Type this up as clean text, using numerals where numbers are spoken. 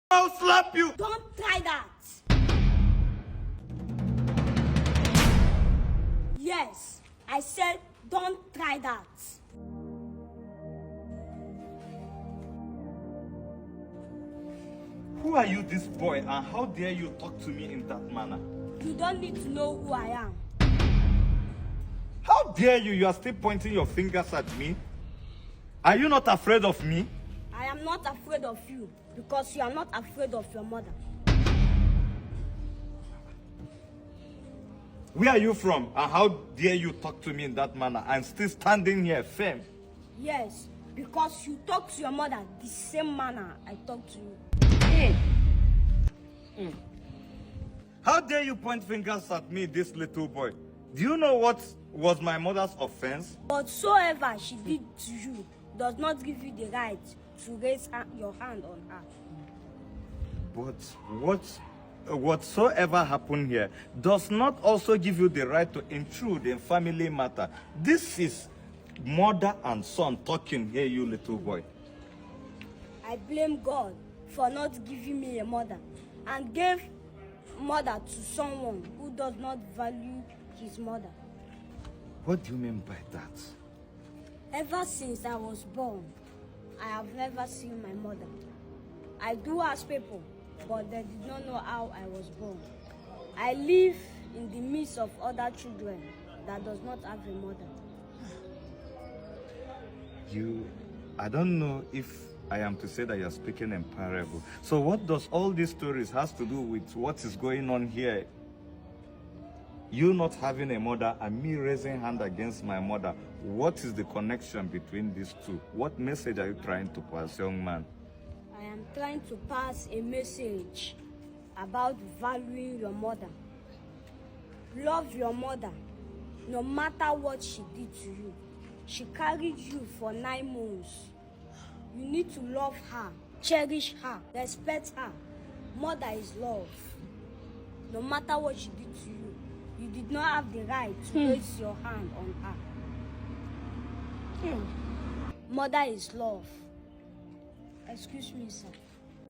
I'll slap you. Don't try that. Yes, I said don't try that. Who are you, this boy, and how dare you talk to me in that manner? You don't need to know who I am. How dare you? You are still pointing your fingers at me? Are you not afraid of me? I am not afraid of you because you are not afraid of your mother. Where are you from, and how dare you talk to me in that manner? I'm still standing here firm. Yes, because you talk to your mother the same manner I talk to you. How dare you point fingers at me, this little boy? Do you know what was my mother's offense? Whatsoever she did to you does not give you the right to raise your hand on her. But whatsoever happened here does not also give you the right to intrude in family matter. This is mother and son talking here, you little boy. I blame God for not giving me a mother and gave mother to someone who does not value his mother. What do you mean by that? Ever since I was born, I have never seen my mother. I do ask people, but they did not know how I was born. I live in the midst of other children that does not have a mother. I don't know if I am to say that you're speaking in parable. So what does all these stories has to do with what is going on here? You not having a mother and me raising hand against my mother. What is the connection between these two? What message are you trying to pass, young man? I am trying to pass a message about valuing your mother. Love your mother, no matter what she did to you. She carried you for 9 months. You need to love her, cherish her, respect her. Mother is love. No matter what she did to you, you did not have the right to raise your hand on her. Mother is love. Excuse me, sir.